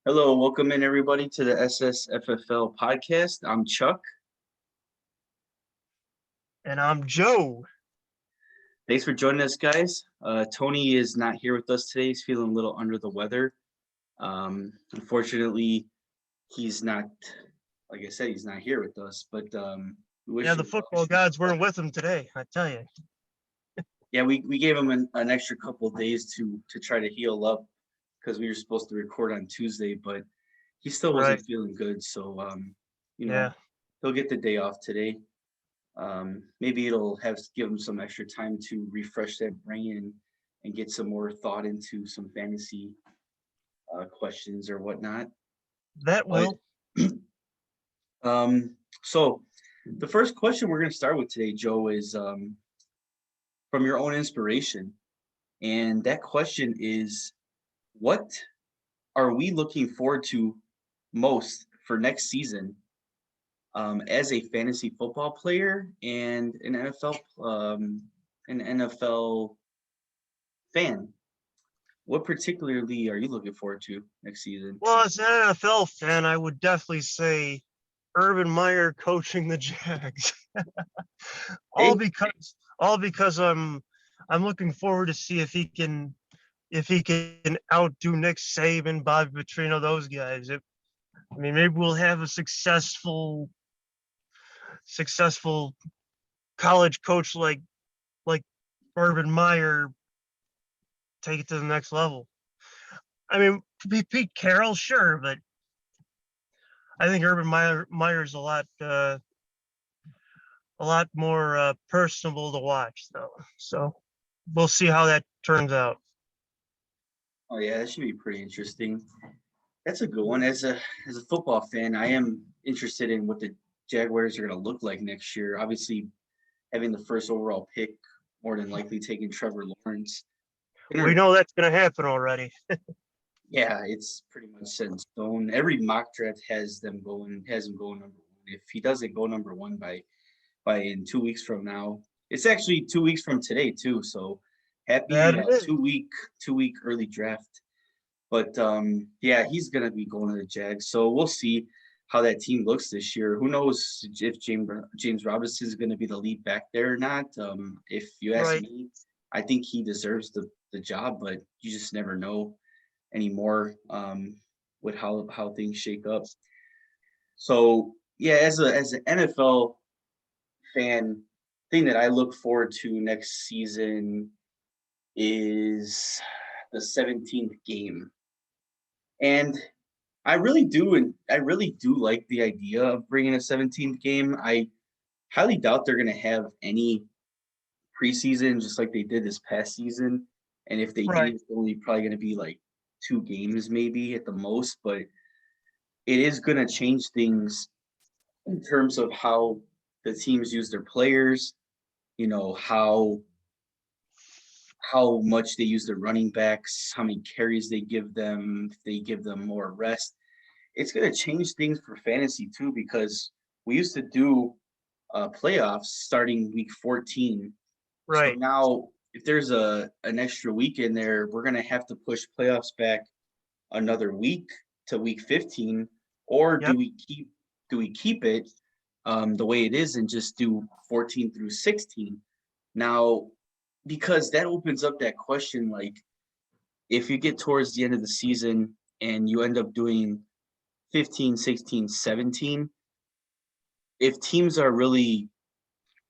Hello, welcome in everybody to the SSFFL podcast. I'm Chuck. And I'm Joe. Thanks for joining us, guys. Tony is not here with us today. He's feeling a little under the weather. Unfortunately, he's not, like I said, he's not here with us, but we wish Yeah, him the well. football gods weren't with him today, I tell you. Yeah, we gave him an extra couple of days to try to heal up because we were supposed to record on Tuesday, but he still wasn't Right. feeling good. So, Yeah. he'll get the day off today. Maybe it'll give him some extra time to refresh that brain and get some more thought into some fantasy questions or whatnot. That But will. so the first question we're going to start with today, Joe, is from your own inspiration. And that question is, what are we looking forward to most for next season as a fantasy football player and an NFL fan? What particularly are you looking forward to next season? Well, as an NFL fan, I would definitely say Urban Meyer coaching the Jags. all Hey, because I'm looking forward to see if he can outdo Nick Saban, Bobby Petrino, those guys. Maybe we'll have a successful college coach like Urban Meyer take it to the next level. I mean, Pete Carroll, sure, but I think Urban Meyer's a lot more personable to watch, though. So we'll see how that turns out. oh yeah, that should be pretty interesting. That's a good one. As a football fan, I am interested in what the Jaguars are going to look like next year. Obviously, having the first overall pick, more than likely taking Trevor Lawrence. We know that's going to happen already. Yeah, it's pretty much set in stone. Every mock draft has him going number one. If he doesn't go number one by in 2 weeks from now, it's actually 2 weeks from today too. So happy That it is. two week early draft. But yeah, he's gonna be going to the Jags. So we'll see how that team looks this year. Who knows if James Robinson is going to be the lead back there or not? If you ask Right. me, I think he deserves the job, but you just never know anymore with how things shake up. So yeah, as an NFL fan, thing that I look forward to next season is the 17th game. And I really do like the idea of bringing a 17th game. I highly doubt they're going to have any preseason just like they did this past season. And if they do, Right. it's only probably going to be like 2 games maybe at the most, but it is going to change things in terms of how the teams use their players, how much they use their running backs, how many carries they give them, if they give them more rest. It's going to change things for fantasy too, because we used to do playoffs starting week 14. So Right. now, if there's an extra week in there, we're going to have to push playoffs back another week to week 15, or Yep. do we keep it the way it is and just do 14 through 16? Now, because that opens up that question, like if you get towards the end of the season and you end up doing 15, 16, 17, if teams are really,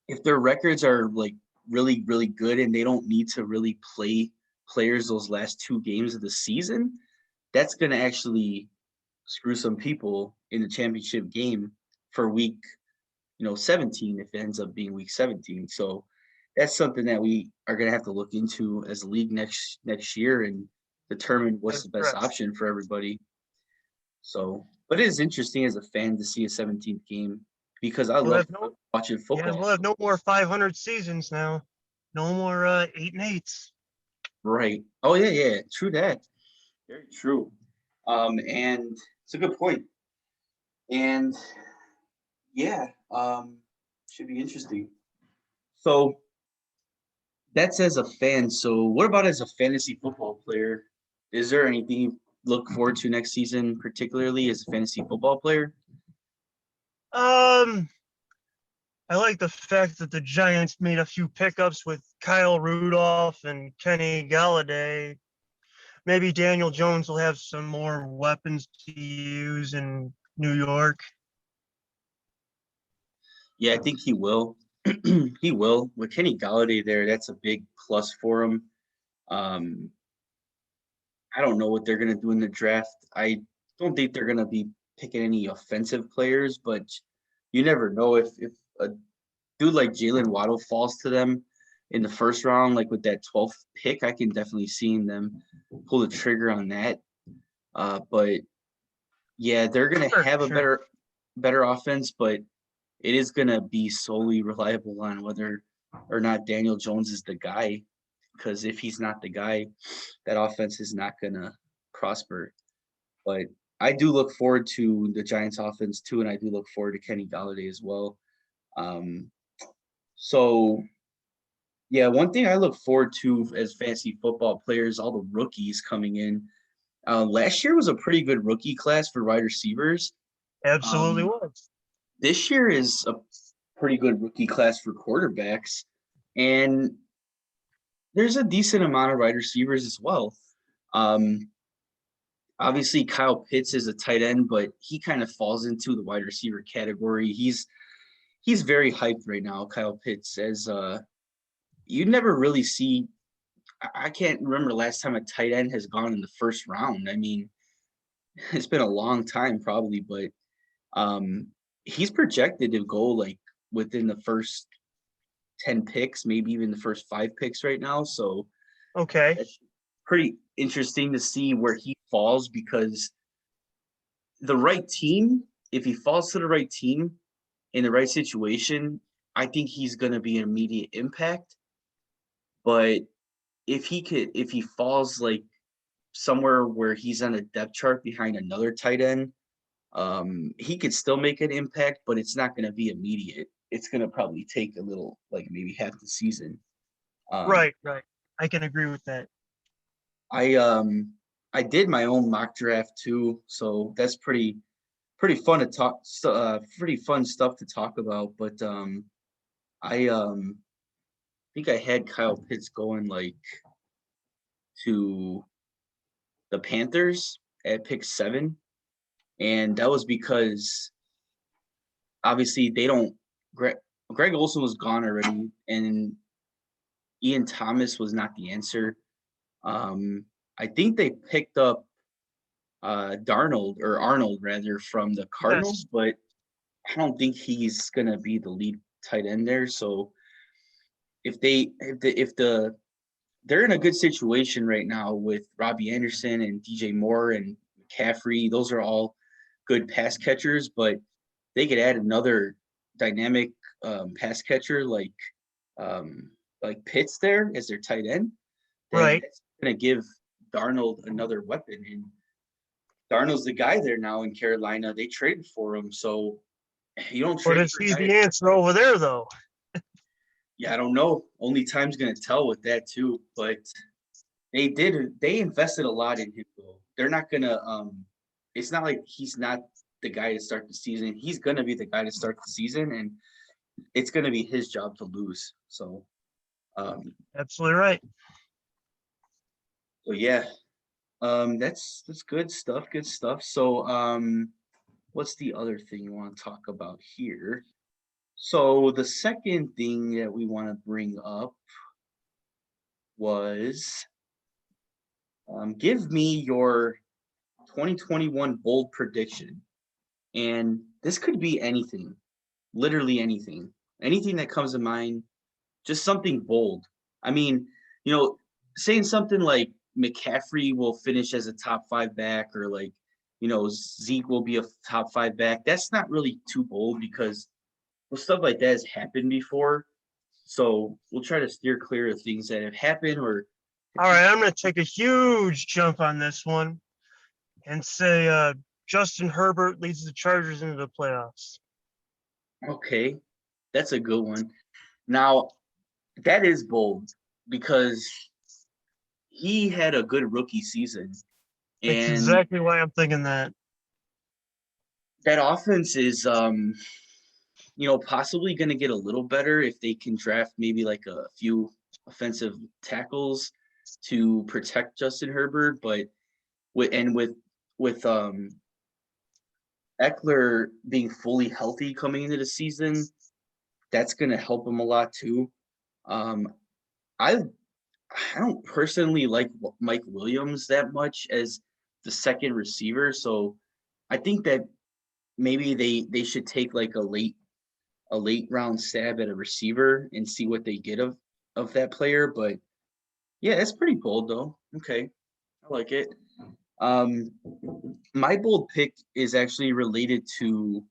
if their records are like really, really good and they don't need to really play players those last 2 games of the season, that's going to actually screw some people in the championship game for week 17 if it ends up being week 17. So that's something that we are going to have to look into as a league next year and determine what's the best Correct. option for everybody. So, but it is interesting as a fan to see a 17th game because I We'll love have no. watching Yeah, football. we'll have no more 500 seasons now. No more 8-8s. Right. Oh yeah, yeah. True that. Very true. And it's a good point. And yeah, should be interesting. So that's as a fan. So what about as a fantasy football player? Is there anything look forward to next season, particularly as a fantasy football player? I like the fact that the Giants made a few pickups with Kyle Rudolph and Kenny Galladay. Maybe Daniel Jones will have some more weapons to use in New York. Yeah, I think he will. He will. With Kenny Galladay there, that's a big plus for him. Um, I don't know what they're going to do in the draft. I don't think they're going to be picking any offensive players, but you never know if a dude like Jalen Waddle falls to them in the first round, like with that 12th pick, I can definitely see them pull the trigger on that. But yeah, they're going to have a Sure. better offense, but it is going to be solely reliable on whether or not Daniel Jones is the guy. Because if he's not the guy, that offense is not going to prosper. But I do look forward to the Giants offense too, and I do look forward to Kenny Galladay as well. Um, so yeah, one thing I look forward to as fantasy football players, all the rookies coming in. Last year was a pretty good rookie class for wide receivers. Absolutely Um, was. this year is a pretty good rookie class for quarterbacks, and there's a decent amount of wide receivers as well. Um, obviously, Kyle Pitts is a tight end, but he kind of falls into the wide receiver category. He's very hyped right now, Kyle Pitts, as you never really see. I can't remember the last time a tight end has gone in the first round. I mean, it's been a long time probably, but he's projected to go like within the first 10 picks, maybe even the first 5 picks right now. So Okay. it's pretty interesting to see where he falls because the right team, if he falls to the right team in the right situation, I think he's going to be an immediate impact. But if he falls like somewhere where he's on a depth chart behind another tight end, he could still make an impact, but it's not going to be immediate. It's going to probably take a little, like maybe half the season. Um, Right. I can agree with that. I um I did my own mock draft too, so that's pretty fun to talk. Pretty fun stuff to talk about. But I think I had Kyle Pitts going like to the Panthers at pick 7, and that was because obviously they don't. Greg Olson was gone already, and Ian Thomas was not the answer. I think they picked up Darnold or Arnold rather from the Cardinals, Yes. but I don't think he's gonna be the lead tight end there. So if they're in a good situation right now with Robbie Anderson and DJ Moore and McCaffrey, those are all good pass catchers, but they could add another dynamic pass catcher like Pitts there as their tight end, then Right. that's gonna give Darnold another weapon. And Darnold's the guy there now in Carolina. They traded for him, so you don't But trade is for he a guy. the answer over there, though? Yeah, I don't know. Only time's gonna tell with that too. But they invested a lot in him though. They're not gonna it's not like he's not the guy to start the season. He's gonna be the guy to start the season, and it's gonna be his job to lose. Um Absolutely right. so yeah. That's good stuff, good stuff. So what's the other thing you want to talk about here? So the second thing that we want to bring up was give me your 2021 bold prediction. And this could be anything, literally anything, anything that comes to mind, just something bold. I mean, saying something like McCaffrey will finish as a top 5 back or like, Zeke will be a top 5 back. That's not really too bold because stuff like that has happened before. So we'll try to steer clear of things that have happened or All right. I'm going to take a huge jump on this one and say Justin Herbert leads the Chargers into the playoffs. okay, that's a good one. Now, that is bold because he had a good rookie season. That's And exactly why I'm thinking that. that offense is, possibly going to get a little better if they can draft maybe like a few offensive tackles to protect Justin Herbert. But with Eckler being fully healthy coming into the season, that's going to help him a lot too. Um, I I don't personally like Mike Williams that much as the second receiver, so I think that maybe they should take like a late round stab at a receiver and see what they get of that player. But yeah, that's pretty bold though. Okay, I like it. Um, my bold pick is actually related to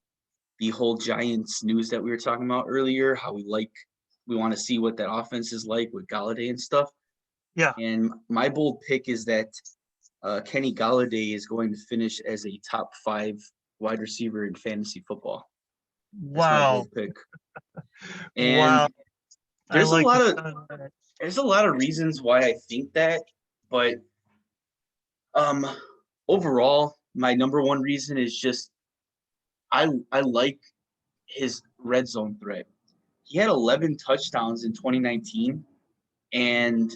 the whole Giants news that we were talking about earlier. How we want to see what that offense is like with Galladay and stuff. Yeah. And my bold pick is that Kenny Galladay is going to finish as a top 5 wide receiver in fantasy football. That's my Wow. bold pick. And Wow. I there's a like the lot of sound of that. there's a lot of reasons why I think that, but um overall, my number one reason is just I like his red zone threat. He had 11 touchdowns in 2019, and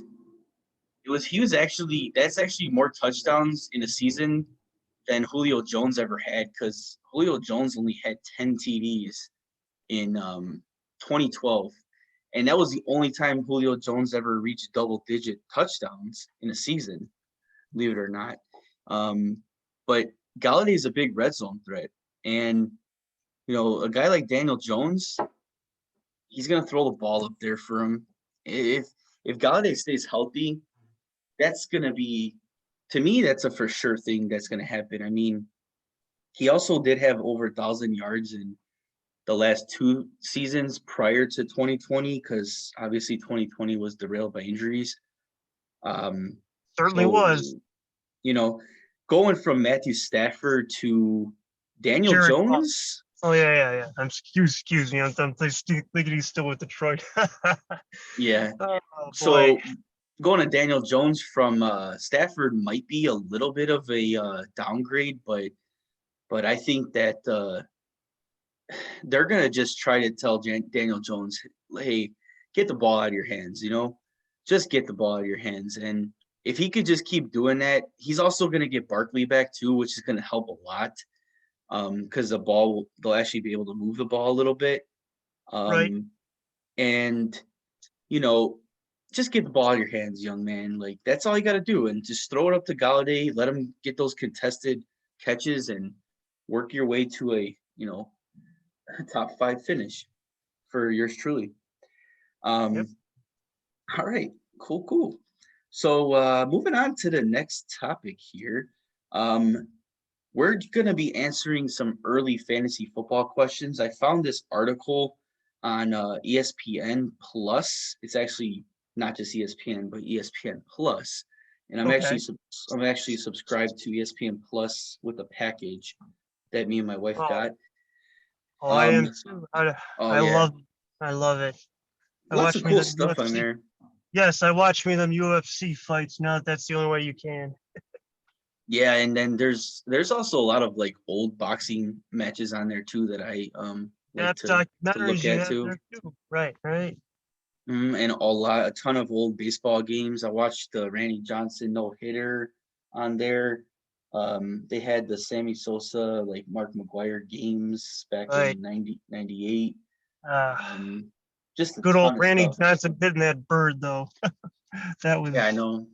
he was actually that's actually more touchdowns in a season than Julio Jones ever had, because Julio Jones only had 10 TDs in 2012, and that was the only time Julio Jones ever reached double-digit touchdowns in a season, believe it or not. But Galladay is a big red zone threat, and a guy like Daniel Jones, he's gonna throw the ball up there for him. If Galladay stays healthy, that's gonna be, to me, that's a for sure thing that's gonna happen. I mean, he also did have over 1,000 yards in the last 2 seasons prior to 2020, because obviously 2020 was derailed by injuries. Certainly So, was. you know, going from Matthew Stafford to Daniel Jared Goff. Jones, Oh yeah. Excuse me. I'm thinking he's still with Detroit. yeah. Oh boy. So going to Daniel Jones from Stafford might be a little bit of a downgrade, but I think that they're gonna just try to tell Daniel Jones, hey, get the ball out of your hands, just get the ball out of your hands. And if he could just keep doing that, he's also gonna get Barkley back too, which is gonna help a lot, because they'll actually be able to move the ball a little bit, Right. and you know, just get the ball out of your hands, young man. Like, that's all you got to do, and just throw it up to Galladay, let him get those contested catches, and work your way to a top 5 finish for yours truly. Yep. Um, all right, cool. So moving on to the next topic here. We're gonna be answering some early fantasy football questions. I found this article on ESPN Plus. It's actually not just ESPN, but ESPN Plus. And Okay. I'm actually subscribed to ESPN Plus with a package that me and my wife Oh, got. I am Um, too. oh I yeah, love I love it. I lots watch of me cool them stuff on UFC. there. Yes, I watch me them UFC fights. Now that's the only way you can. Yeah, and then there's also a lot of like old boxing matches on there too that I like Yeah, to look documentaries you at have too. there too. Right. And a ton of old baseball games. I watched the Randy Johnson no hitter on there. They had the Sammy Sosa, like Mark McGuire games back Right. in 98. Uh, Just a Good old ton of Randy stuff. Johnson hitting that bird though. That Yeah, I was know.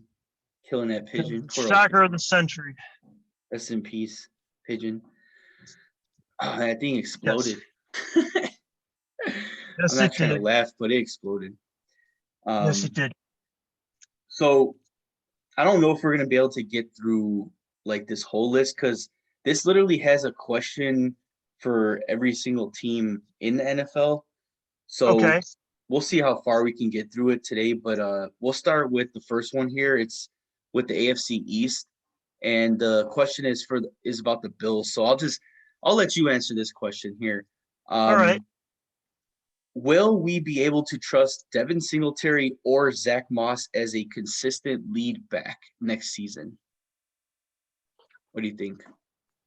Killing that the pigeon. Poor old shocker of the pigeon. century. Rest in peace, pigeon. Oh, that thing Yes. exploded. I'm Yes, not it trying to did. laugh, but it exploded. Yes, it Um, did. so I don't know if we're gonna be able to get through like this whole list, because this literally has a question for every single team in the NFL. So Okay. we'll see how far we can get through it today. But we'll start with the first one here. It's with the AFC East, and the question is about the Bills. So I'll let you answer this question here. All right. Um, Will we be able to trust Devin Singletary or Zach Moss as a consistent lead back next season? What do you think?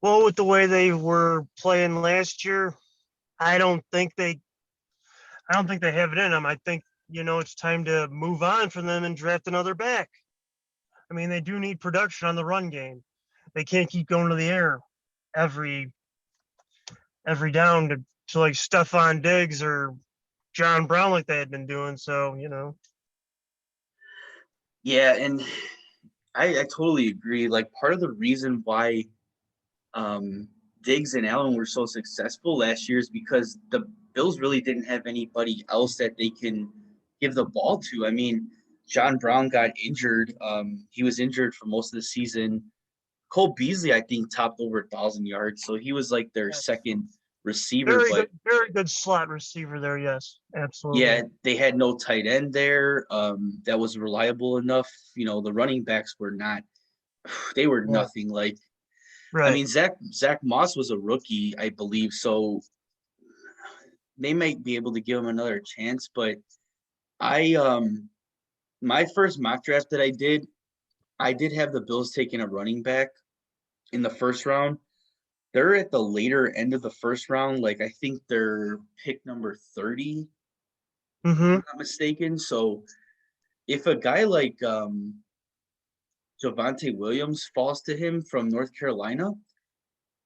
Well, with the way they were playing last year, I don't think they have it in them. I think, it's time to move on from them and draft another back. I mean, they do need production on the run game. They can't keep going to the air every down to like Stephon Diggs or John Brown like they had been doing. So, Yeah, and I totally agree. Like part of the reason why Diggs and Allen were so successful last year is because the Bills really didn't have anybody else that they can give the ball to. I mean, John Brown got injured. He was injured for most of the season. Cole Beasley, I think, topped over 1,000 yards, so he was like their yes. second receiver. But Very good slot receiver there. Yes, absolutely. yeah, they had no tight end there that was reliable enough. The running backs were not. They were Yeah. nothing. Like, I Right. mean, Zach Moss was a rookie, I believe, so they might be able to give him another chance. But I my first mock draft that I did have the Bills taking a running back in the first round. They're at the later end of the first round. Like I think they're pick number 30, if Mm-hmm. I'm not mistaken. So if a guy like Javonte Williams falls to him from North Carolina,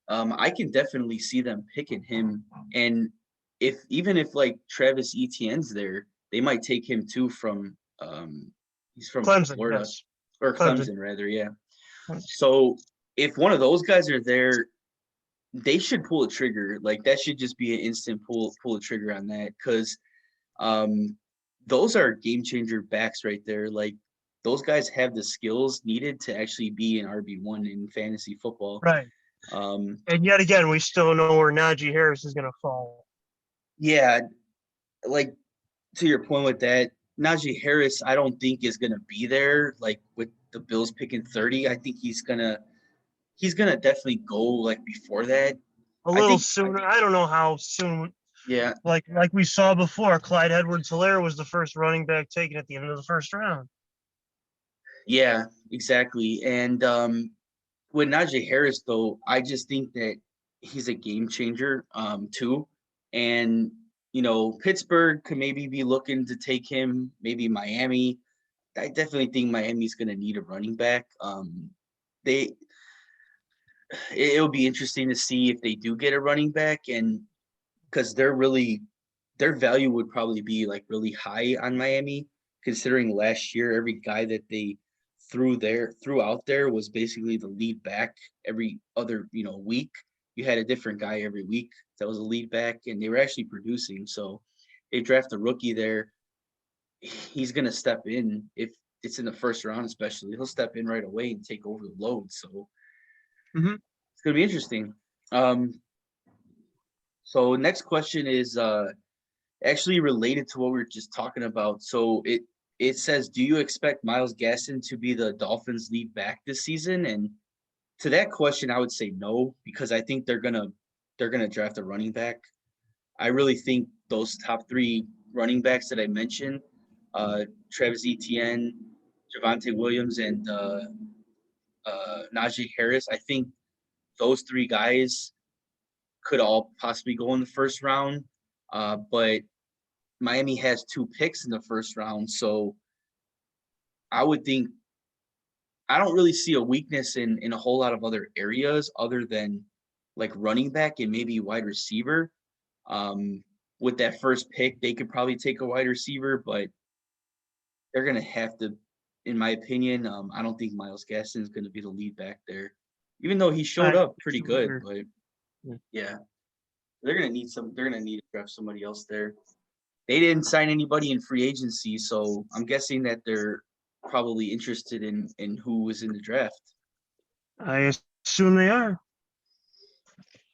I can definitely see them picking him. And even if like Travis Etienne's there, they might take him too from he's from Clemson. Florida Yes. or Clemson. Clemson rather, yeah. So if one of those guys are there, they should pull a trigger. Like that should just be an instant pull a trigger on that because those are game changer backs right there. Like those guys have the skills needed to actually be an RB1 in fantasy football. Right. And yet again, we still know where Najee Harris is going to fall. Yeah, like to your point with that, Najee Harris, I don't think is gonna be there. Like with the Bills picking 30, I think he's gonna definitely go like before that. A I little think, sooner. I don't know how soon. yeah, Like we saw before, Clyde Edwards-Helaire was the first running back taken at the end of the first round. yeah, exactly. And with Najee Harris, though, I just think that he's a game changer, too. And Pittsburgh could maybe be looking to take him, maybe Miami. I definitely think Miami's going to need a running back. They it'll be interesting to see if they do get a running back, and because their value would probably be like really high on Miami, considering last year every guy that they threw out there was basically the lead back every other week. You had a different guy every week that was a lead back, and they were actually producing. So they draft a rookie there. He's gonna step in if it's in the first round, especially. He'll step in right away and take over the load. So Mm-hmm. it's gonna be interesting. So next question is actually related to what we were just talking about. So it says, do you expect Myles Gaskin to be the Dolphins' lead back this season? And to that question, I would say no, because I think they're gonna draft a running back. I really think those top three running backs that I mentioned, Travis Etienne, Javonte Williams, and Najee Harris, I think those three guys could all possibly go in the first round. But Miami has 2 picks in the first round, so I would think I don't really see a weakness in a whole lot of other areas other than like running back and maybe wide receiver. With that first pick, they could probably take a wide receiver, but they're gonna have to, in my opinion. I don't think Myles Gaskin is gonna be the lead back there, even though he showed I up pretty good. But Yeah. yeah, they're gonna need some. They're gonna need to draft somebody else there. They didn't sign anybody in free agency, so I'm guessing that they're probably interested in who was in the draft. I assume they are.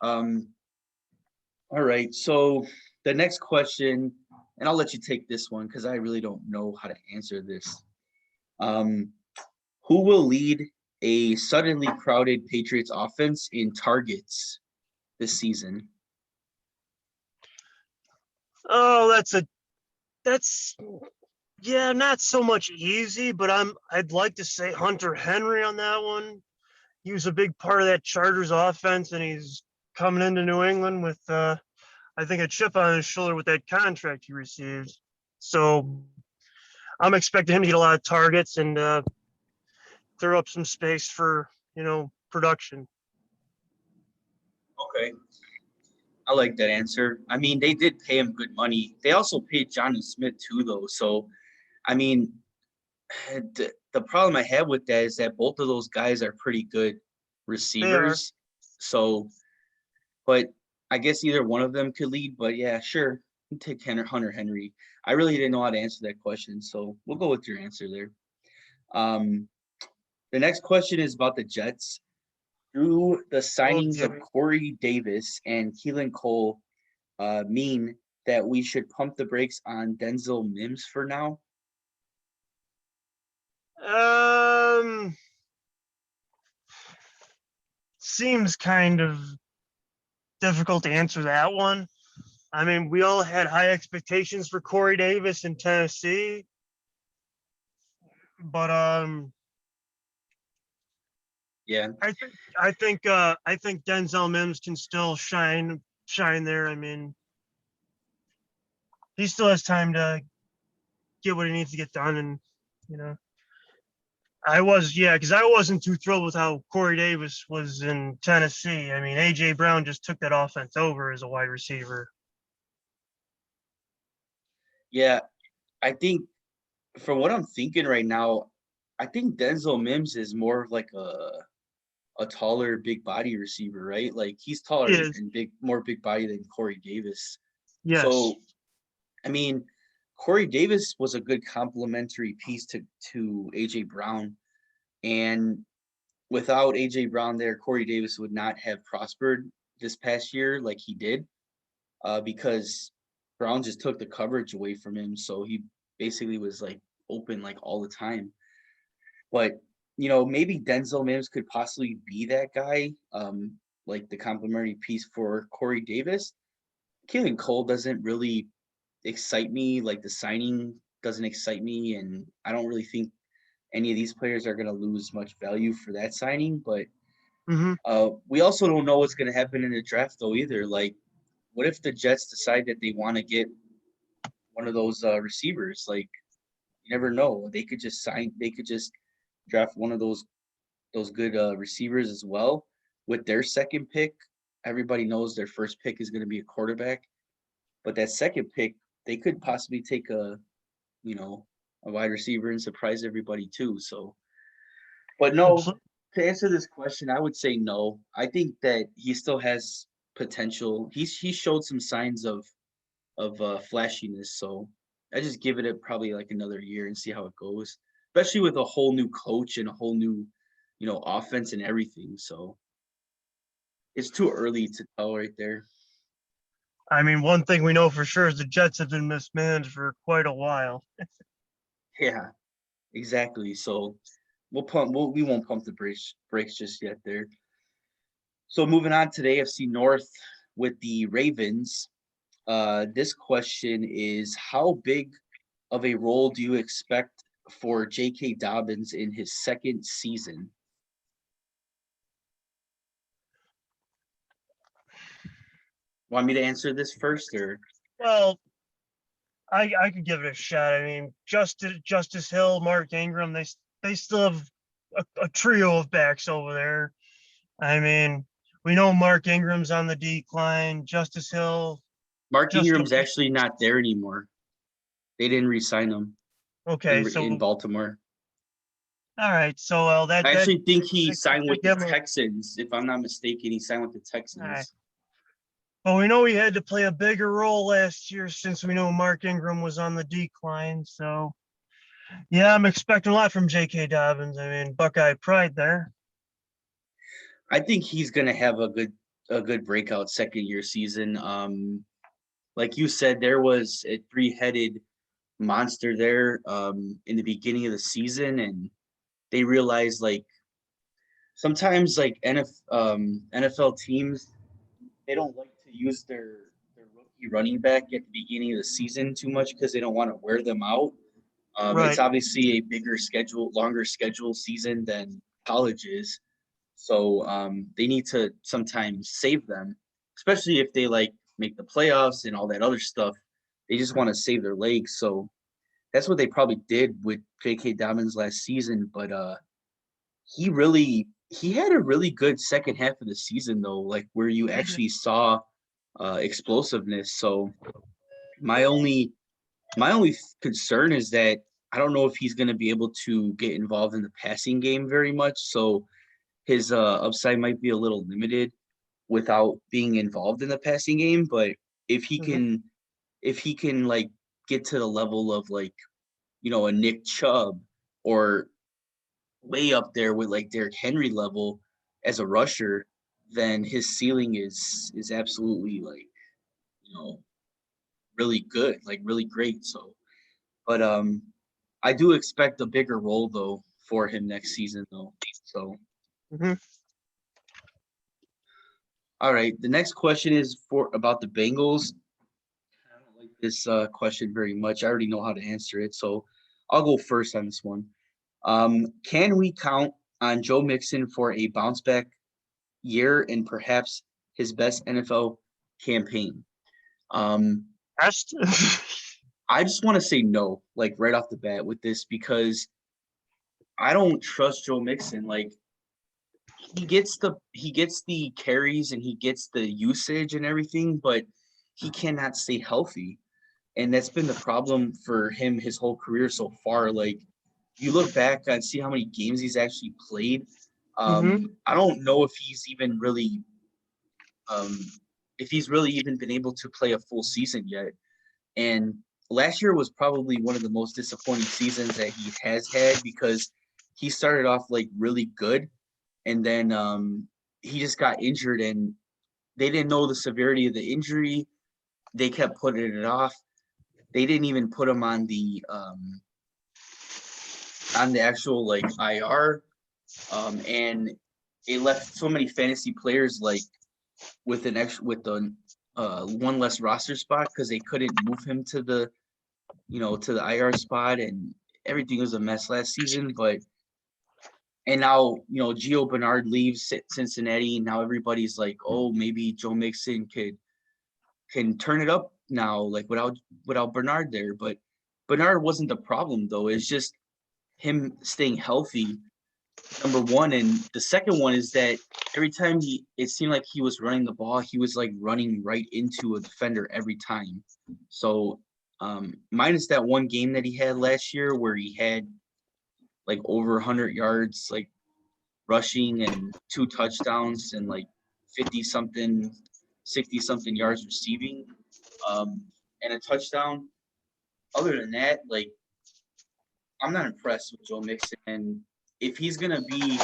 Um, all right, so the next question, and I'll let you take this one because I really don't know how to answer this. Who will lead a suddenly crowded Patriots offense in targets this season? Oh, that's yeah, not so much easy, but I'd like to say Hunter Henry on that one. he was a big part of that Chargers offense, and he's coming into New England with, I think, a chip on his shoulder with that contract he received. So I'm expecting him to get a lot of targets and clear up some space for, production. Okay. I like that answer. I mean, they did pay him good money. They also paid Johnny Smith too, though. So, I mean, the problem I have with that is that both of those guys are pretty good receivers. So, but I guess either one of them could lead. But yeah, sure, take Hunter Henry. I really didn't know how to answer that question, so we'll go with your answer there. The next question is about the Jets. Do the signings of Corey Davis and Keelan Cole mean that we should pump the brakes on Denzel Mims for now? Seems kind of difficult to answer that one. I mean, we all had high expectations for Corey Davis in Tennessee, but yeah, I think Denzel Mims can still shine there. I mean, he still has time to get what he needs to get done, and because I wasn't too thrilled with how Corey Davis was in Tennessee. I mean, AJ Brown just took that offense over as a wide receiver. Yeah, I think from what I'm thinking right now, I think Denzel Mims is more of like a taller, big body receiver, right? Like he's taller and more big body than Corey Davis. Yes. So, I mean, Corey Davis was a good complementary piece to AJ Brown, and without AJ Brown there, Corey Davis would not have prospered this past year like he did, because Brown just took the coverage away from him, so he basically was like open like all the time. But maybe Denzel Mims could possibly be that guy, like the complimentary piece for Corey Davis. Keelan Cole doesn't really excite me. Like the signing doesn't excite me, and I don't really think any of these players are going to lose much value for that signing. But we also don't know what's going to happen in the draft though either. Like, what if the Jets decide that they want to get one of those receivers? Like, you never know. They could just draft one of those good receivers as well with their second pick. Everybody knows their first pick is going to be a quarterback, but that second pick, they could possibly take a wide receiver and surprise everybody too. So, but no, to answer this question, I would say no. I think that he still has potential. He showed some signs of flashiness. So I just give it probably like another year and see how it goes, especially with a whole new coach and a whole new, offense and everything. So it's too early to tell right there. I mean, one thing we know for sure is the Jets have been mismanaged for quite a while. Yeah, exactly. So we won't pump the brakes just yet there. So moving on to the AFC North with the Ravens. This question is, how big of a role do you expect for J.K. Dobbins in his second season? Want me to answer this first, or? Well, I could give it a shot. I mean, Justice Hill, Mark Ingram, they still have a trio of backs over there. I mean, we know Mark Ingram's on the decline. Justice Hill. Mark Ingram's actually not there anymore. They didn't re-sign him. Okay, in Baltimore. All right, so I actually think he signed with the Texans. If I'm not mistaken, he signed with the Texans. Right. Well, we know he had to play a bigger role last year since we know Mark Ingram was on the decline. So, yeah, I'm expecting a lot from J.K. Dobbins. I mean, Buckeye pride there. I think he's going to have a good breakout second year season. Like you said, there was a three-headed monster there in the beginning of the season, and they realized like sometimes like NFL teams, they don't like to use their rookie running back at the beginning of the season too much because they don't want to wear them out. Right. It's obviously a longer schedule season than college is. So they need to sometimes save them, especially if they like make the playoffs and all that other stuff. They just want to save their legs. So that's what they probably did with J.K. Dobbins last season. But he had a really good second half of the season though, like where you actually saw explosiveness. So my only concern is that I don't know if he's going to be able to get involved in the passing game very much. So his upside might be a little limited without being involved in the passing game. But if he Mhm. can, like get to the level of like, a Nick Chubb or way up there with like Derrick Henry level as a rusher, then his ceiling is absolutely like, you know, really good, like really great. So, but I do expect a bigger role though for him next season though. So, Mhm. all right, the next question is for about the Bengals. I don't like this question very much. I already know how to answer it, so I'll go first on this one. Can we count on Joe Mixon for a bounce back year and perhaps his best NFL campaign? Um, Best. I just want to say no, like right off the bat with this because I don't trust Joe Mixon. Like he gets the carries and he gets the usage and everything, but he cannot stay healthy. And that's been the problem for him his whole career so far. Like you look back and see how many games he's actually played. Mhm. I don't know um, if he's really even been able to play a full season yet. And last year was probably one of the most disappointing seasons that he has had because he started off like really good and then he just got injured and they didn't know the severity of the injury. They kept putting it off. They didn't even put him on the actual like IR, and it left so many fantasy players like with the one less roster spot because they couldn't move him to the IR spot, and everything was a mess last season. But and now Gio Bernard leaves Cincinnati. Now everybody's like, oh, maybe Joe Mixon can turn it up now, like without Bernard there. But Bernard wasn't the problem though. It's just him staying healthy, number one. And the second one is that every time it seemed like he was running the ball, he was like running right into a defender every time. So minus that one game that he had last year where he had like over 100 yards, like rushing and 2 touchdowns and like 50 something, 60 something yards receiving, um, and a touchdown. Other than that, like I'm not impressed with Joe Mixon. And if he's gonna be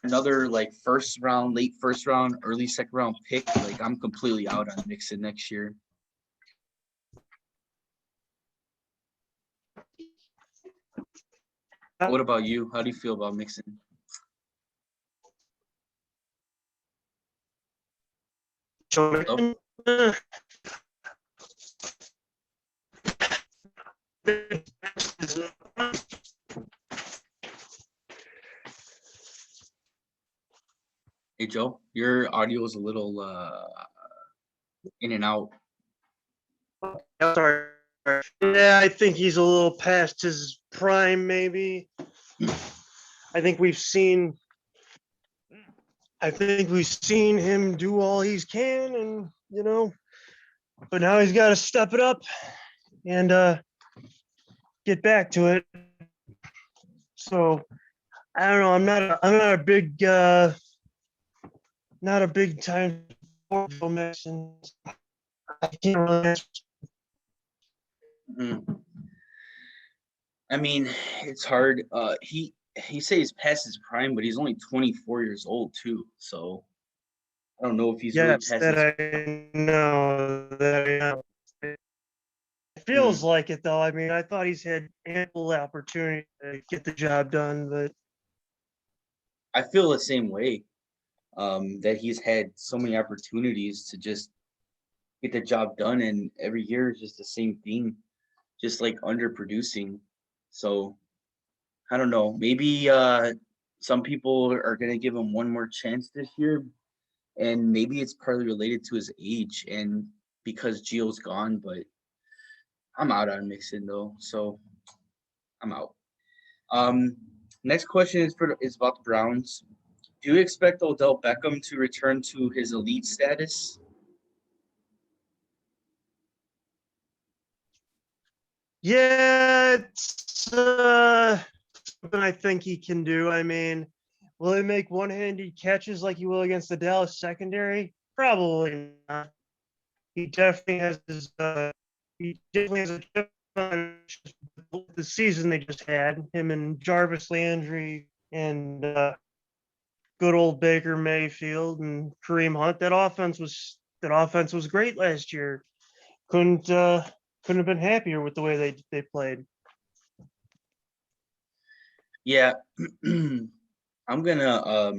another like first round, late first round, early second round pick, like I'm completely out on Mixon next year. What about you? How do you feel about Mixon? Oh, hey Joe, your audio is a little in and out. Sorry. Yeah, I think he's a little past his prime, maybe. I think we've seen him do all he can, and but now he's got to step it up and get back to it. So I don't know. I'm not a big not a big time Joe Mixon. I can't really answer. Mm. I mean, it's hard. He says past his prime, but he's only 24 years old too. So I don't know if he's really Yes, past that his. I know. That I know. It feels Mm. like it though. I mean, I thought he's had ample opportunity to get the job done, but I feel the same way. That he's had so many opportunities to just get the job done, and every year is just the same thing, just like underproducing. So I don't know. Maybe some people are going to give him one more chance this year, and maybe it's partly related to his age and because Gio's gone. But I'm out on Mixon though, so I'm out. Um, Next question is about the Browns. Do you expect Odell Beckham to return to his elite status? Yeah, it's something I think he can do. I mean, will he make one-handed catches like he will against the Dallas secondary? Probably not. He definitely has a chip on the season they just had. Him and Jarvis Landry and good old Baker Mayfield and Kareem Hunt. That offense was great last year. Couldn't have been happier with the way they played. Yeah, I'm gonna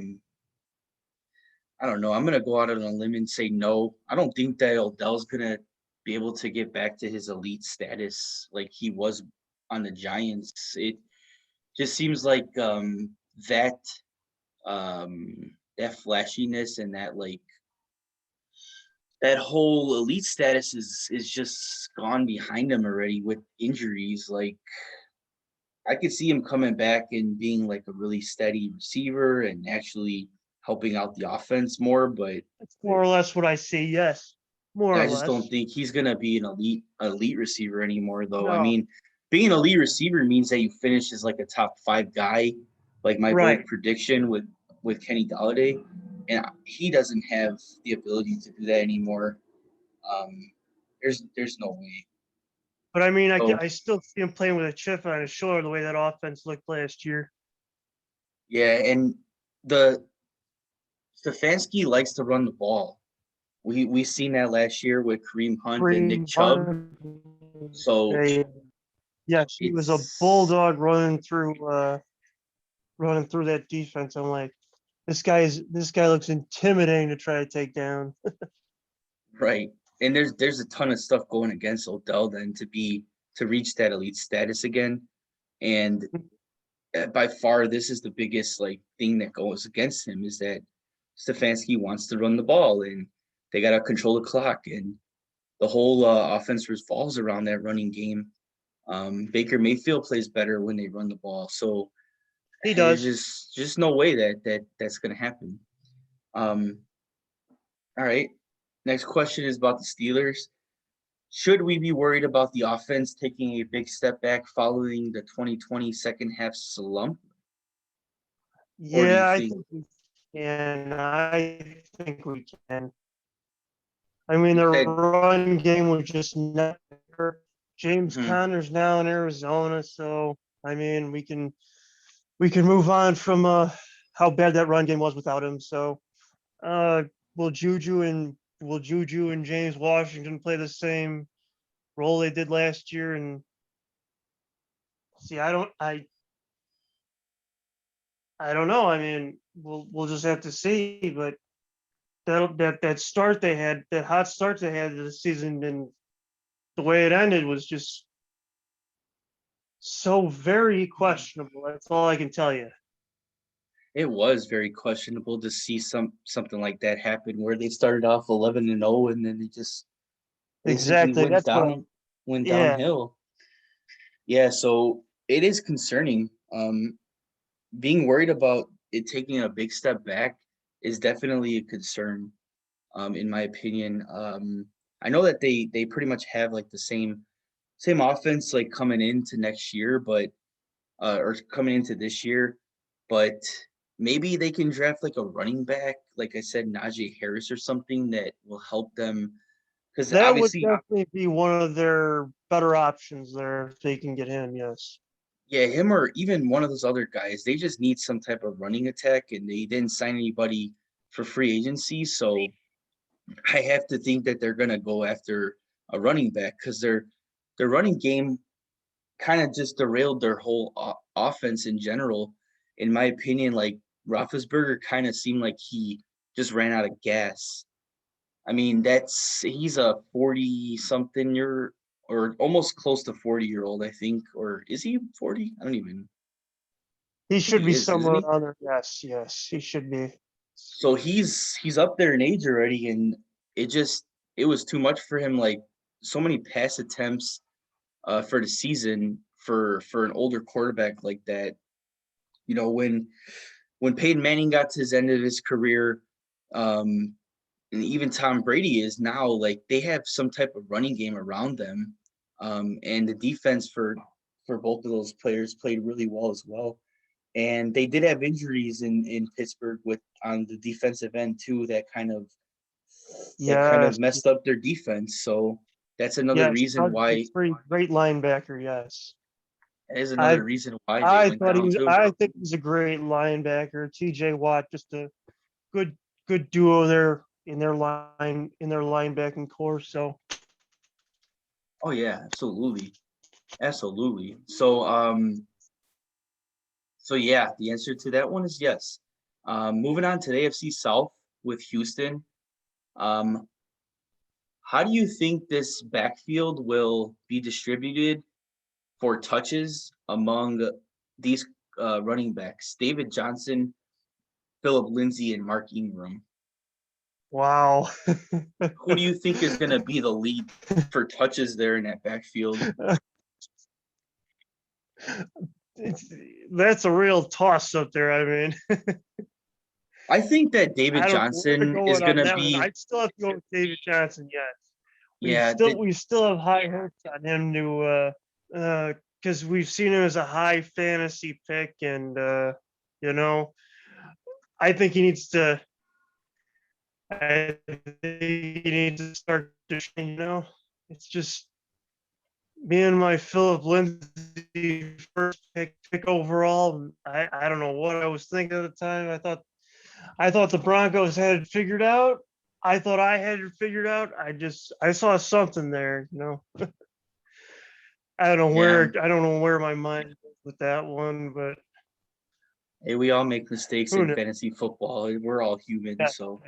I don't know. I'm gonna go out on a limb and say no. I don't think that Odell's gonna be able to get back to his elite status like he was on the Giants. It just seems like that that flashiness and that like that whole elite status is just gone behind him already with injuries. Like I could see him coming back and being like a really steady receiver and actually helping out the offense more, but That's more or less what I see. Yes, more I or just don't less. think he's gonna be an elite receiver anymore though. I No, mean, being an elite receiver means that you finish as like a top 5 guy, like my right. bold prediction with Kenny Galladay, and he doesn't have the ability to do that anymore. Um, there's no way. But I mean, So I still see him playing with a chip on his shoulder the way that offense looked last year. yeah, and the Stefanski likes to run the ball. We seen that last year with Kareem Hunt and Nick Green, Chubb. So yes, he was a it's bulldog running through that defense. I'm like, this guy looks intimidating to try to take down. right. And there's a ton of stuff going against Odell then to reach that elite status again. And by far, this is the biggest like thing that goes against him is that Stefanski wants to run the ball and they got to control the clock and the whole offense revolves around that running game. Baker Mayfield plays better when they run the ball, so He there's does. just no way that's going to happen. Um, all right. Next question is about the Steelers. Should we be worried about the offense taking a big step back following the 2020 second half slump? Or do you Yeah, I think think we can. I think we can. I mean, you the said run game was just not there. James mhm, Conner's now in Arizona, so I mean, we can move on from how bad that run game was without him. So, uh, will Juju and James Washington play the same role they did last year? And see, I don't know. I mean, we'll just have to see. But that hot start they had to the season, and the way it ended was just so very questionable. That's all I can tell you. it was very questionable to see something like that happen where they started off 11-0 and then they just basically Exactly. That's what I'm. went Yeah. downhill. Yeah, so it is concerning. Being worried about it taking a big step back is definitely a concern, in my opinion. I know that they pretty much have like the same offense like coming into next year, but or coming into this year, but maybe they can draft like a running back, like I said, Najee Harris or something that will help them. Because That would obviously, definitely be one of their better options there if they can get him. Yes. yeah, him or even one of those other guys, they just need some type of running attack, and they didn't sign anybody for free agency. So I have to think that they're gonna go after a running back because their running game kind of just derailed their whole offense in general. In my opinion, like Roethlisberger kind of seemed like he just ran out of gas. I mean, he's a 40 something year or almost close to 40-year-old, I think. Or is he 40? I don't even. He I think should he be is, isn't somewhere he? around there. Yes, he should be. So he's up there in age already, and it was too much for him. Like so many pass attempts for the season for an older quarterback like that. You know, when Peyton Manning got to his end of his career, um, and even Tom Brady is now, like they have some type of running game around them, and the defense for both of those players played really well as well. And they did have injuries in Pittsburgh with on the defensive end too that kind of Yes, messed up their defense. So that's another yes. reason why Great linebacker. Yes. that is I another reason why they went down too. I think he's a great linebacker. TJ Watt, just a good good duo there in their linebacking core. So Oh yeah, absolutely. Absolutely. So yeah, the answer to that one is yes. Moving on to the AFC South with Houston. Um, how do you think this backfield will be distributed for touches among these running backs? David Johnson, Philip Lindsay, and Mark Ingram. wow. Who do you think is going to be the lead for touches there in that backfield? It's, that's a real toss up there. I mean, I think that David I don't know where to Johnson go is with going on to that one. be, I'd still have to go with David Johnson. Yes, yeah, we still have high hopes on him to because we've seen him as a high fantasy pick, and you know, I think he needs to. I think he needs to start to. You know, it's just me and my Philip Lindsay first pick overall. I don't know what I was thinking at the time. I thought the Broncos had it figured out. I thought I had it figured out. I saw something there, you know. yeah. I don't know where my mind was with that one, but Hey, we all make mistakes who in knows? fantasy football. We're all human, Yeah, so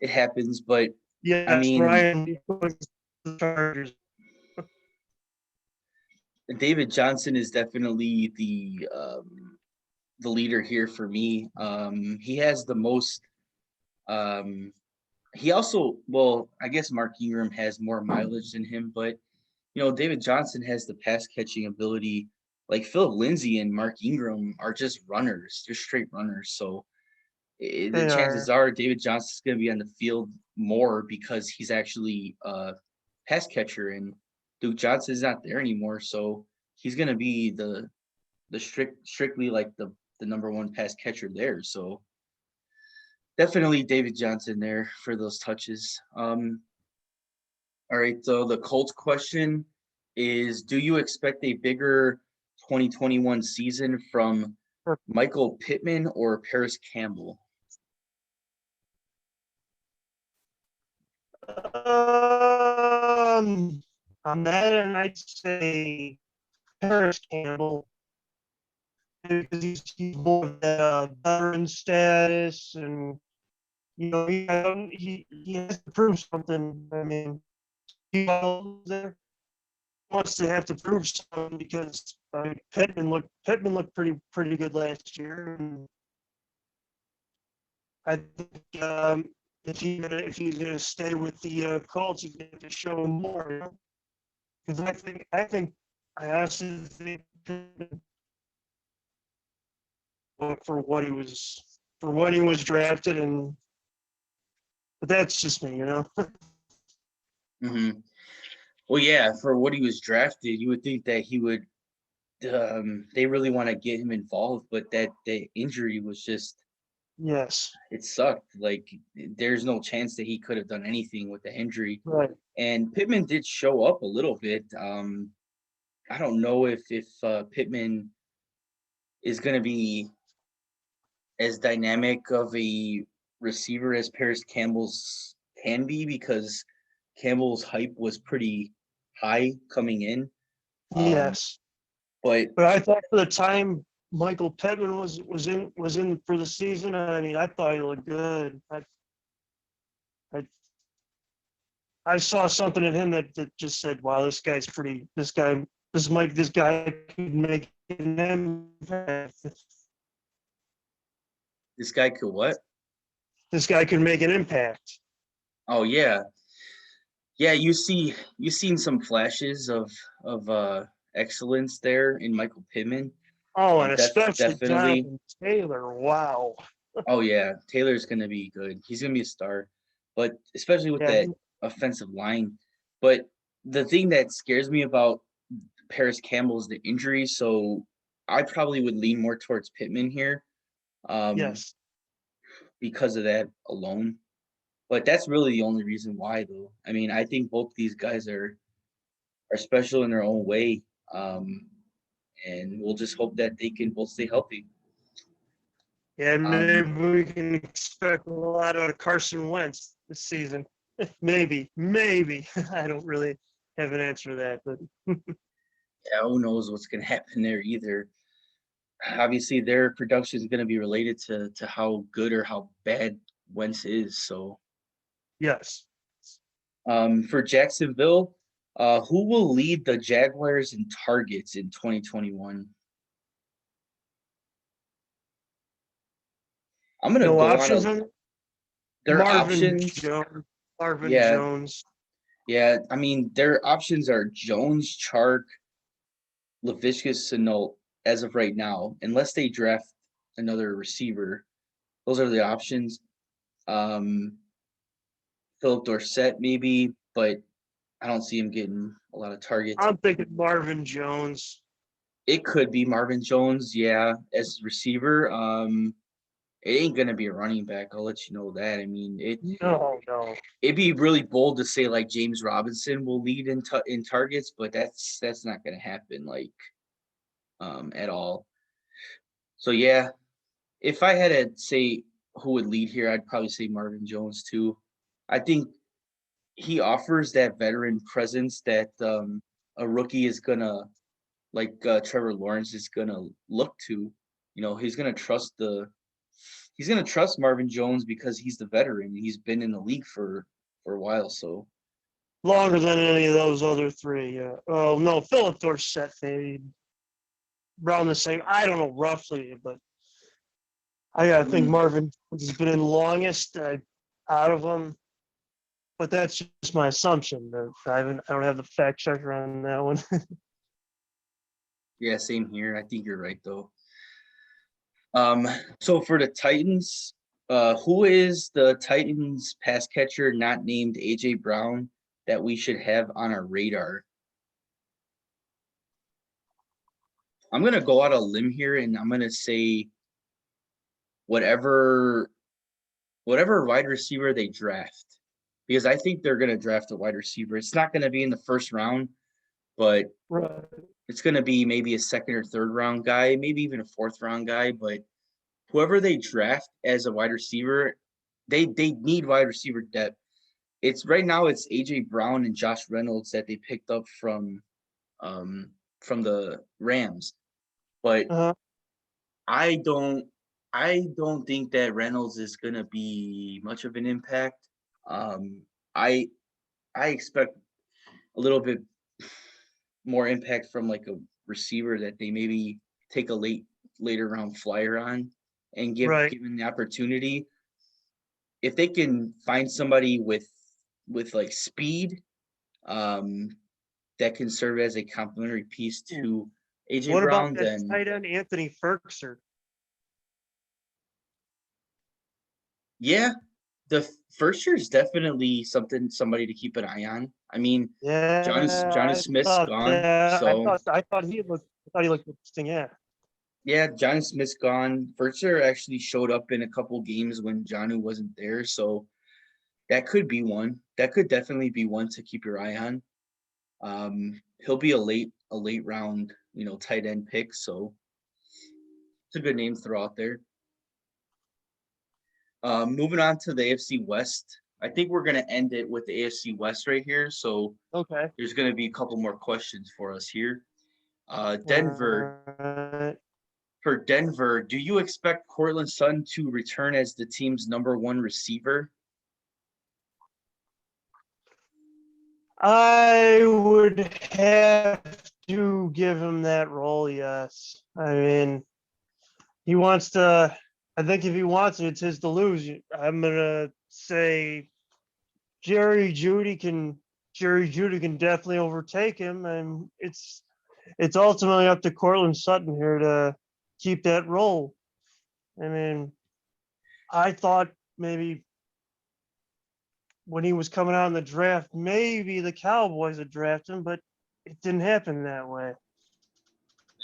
it happens. But I yes, mean, Ryan the Chargers. David Johnson is definitely the leader here for me. He has the most. Um, he also, well, I guess Mark Ingram has more mileage than him, but David Johnson has the pass catching ability. Like Philip Lindsay and Mark Ingram are just runners, they're straight runners. So the They chances are. are David Johnson's going to be on the field more because he's actually a pass catcher, and Duke Johnson is not there anymore. So he's going to be the strictly like the number one pass catcher there. So definitely David Johnson there for those touches. All right, so the Colts question is, do you expect a bigger 2021 season from Michael Pittman or Paris Campbell? Um, on that, and I'd say Paris Campbell because he's more of that veteran status, and you know he has to prove something. I mean, he there wants to have to prove something because Pittman looked pretty good last year, and I think if he's gonna stay with the Colts, he's gonna have to show him more. Because I honestly think for what he was drafted, and but that's just me, you know. hmm Well, yeah, for what he was drafted, you would think that he would. They really want to get him involved, but that the injury was just Yes, it sucked. Like there's no chance that he could have done anything with the injury. right. And Pittman did show up a little bit. I don't know if Pittman is going to be as dynamic of a receiver as Paris Campbell's can be because Campbell's hype was pretty high coming in. Um, Yes, but but I thought for the time Michael Pittman was in for the season. I mean, I thought he looked good. I I saw something in him that just said, "Wow, this guy's pretty. This guy could make an impact." This guy could what? This guy could make an impact. Oh yeah, yeah. You've seen some flashes of excellence there in Michael Pittman. Oh, and especially Definitely. Jonathan Taylor. Wow. Oh yeah, Taylor's gonna be good. He's gonna be a star, but especially with Yeah. that offensive line. But the thing that scares me about Paris Campbell is the injury. So I probably would lean more towards Pittman here, um, Yes. because of that alone. But that's really the only reason why, though. I mean, I think both these guys are special in their own way, and we'll just hope that they can both stay healthy. Yeah, Um, maybe we can expect a lot out of Carson Wentz this season. Maybe. I don't really have an answer to that, but yeah, who knows what's gonna happen there either. Obviously, their production is gonna be related to how good or how bad Wentz is. So, yes. for Jacksonville, who will lead the Jaguars in targets in 2021? I'm gonna No go out options of on their Marvin options. Jones. Marvin Yeah, Jones. yeah. I mean, their options are Jones, Chark, Laviska Shenault as of right now, unless they draft another receiver. Those are the options. Um, Philip Dorsett maybe, but I don't see him getting a lot of targets. I'm thinking Marvin Jones. It could be Marvin Jones, yeah, as receiver. It ain't gonna be a running back. I'll let you know that. I mean, No. it'd be really bold to say like James Robinson will lead in targets, but that's not gonna happen like at all. So yeah, if I had to say who would lead here, I'd probably say Marvin Jones too. I think he offers that veteran presence that a rookie is gonna like Trevor Lawrence is gonna look to. You know, he's gonna trust Marvin Jones because he's the veteran. He's been in the league for a while. So Longer than any of those other three. Yeah. Oh no, Philip Dorsett maybe around the same. I don't know roughly, but I gotta think mm, Marvin has been in longest out of them. But that's just my assumption. I don't have the fact checker on that one. yeah, same here. I think you're right though. So for the Titans, who is the Titans pass catcher not named AJ Brown that we should have on our radar? I'm gonna go out a limb here and I'm gonna say whatever wide receiver they draft. Because I think they're gonna draft a wide receiver. It's not gonna be in the first round, but Right. it's gonna be maybe a second or third round guy, maybe even a fourth round guy. But whoever they draft as a wide receiver, they need wide receiver depth. It's right now it's AJ Brown and Josh Reynolds that they picked up um from the Rams. But Uh-huh. I don't I don't think that Reynolds is gonna be much of an impact. I I expect a little bit more impact from like a receiver that they maybe take a later round flyer on and Right. given the opportunity. If they can find somebody with like speed, um, that can serve as a complementary piece to AJ What about Brown, that then tight end Anthony Ferkser? yeah, the first year is definitely somebody to keep an eye on. I mean, Yeah, Johnny I Smith's thought gone, that. so I thought he looked interesting. Yeah. yeah, Johnny Smith's gone. Furtzer actually showed up in a couple games when Jonnu wasn't there, so that could be one. That could definitely be one to keep your eye on. He'll be a late round, tight end pick, so it's a good name to throw out there. Moving on to the AFC West, I think we're gonna end it with the AFC West right here. So Okay. there's gonna be a couple more questions for us here. Denver, Alright. for Denver, do you expect Cortland Sutton to return as the team's number one receiver? I would have to give him that role. Yes. I mean, he wants to. I think if he wants it, it's his to lose. I'm gonna say Jerry Judy can definitely overtake him, and it's ultimately up to Cortland Sutton here to keep that role. I mean, I thought maybe when he was coming out in the draft, maybe the Cowboys would draft him, but it didn't happen that way.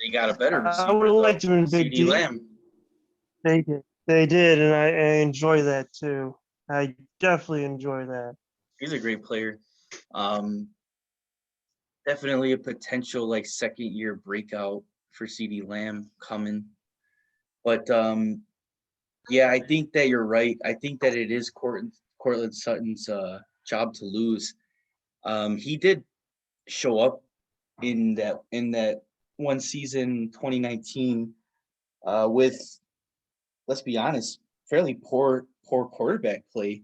They got a better I would receiver have though, liked him in Big CD D. Lamb. They did. They did, and I enjoy that too. I definitely enjoy that. He's a great player. Um, Definitely a potential like second year breakout for CD Lamb coming. But yeah, I think that you're right. I think that it is Cortland Sutton's job to lose. He did show up in that one season 2019 with, let's be honest, fairly poor quarterback play.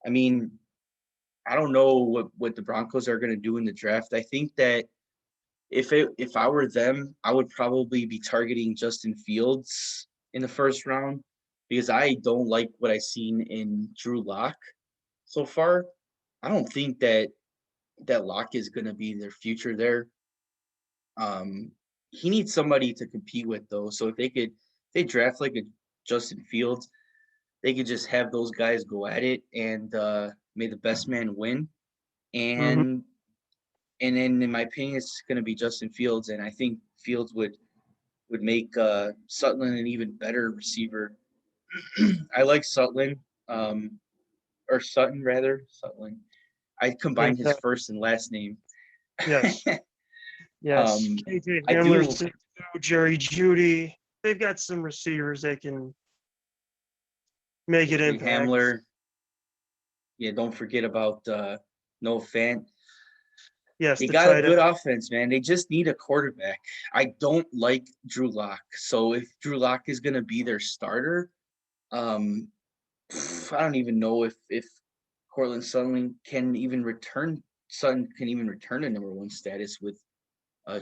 I mean, I don't know what the Broncos are going to do in the draft. I think that if I were them, I would probably be targeting Justin Fields in the first round because I don't like what I've seen in Drew Lock so far. I don't think that Lock is going to be their future there. He needs somebody to compete with though. So if they draft like a Justin Fields, they could just have those guys go at it and may the best man win. Mm-hmm. And then in my opinion, it's going to be Justin Fields, and I think Fields would make Sutton an even better receiver. I like Sutton, or Sutton rather. Sutton. I combined his Yeah, first and last name. yes. Yes. um, KJ I Hamler, do. Jerry Judy. They've got some receivers that can make an impact. Hamler. Yeah, don't forget about Noah Fant. Yes, They the got a tight end. good offense, man. They just need a quarterback. I don't like Drew Lock. So if Drew Lock is going to be their starter, um, I don't even know if Cortland Sutton can even return. Sutton can even return to number one status with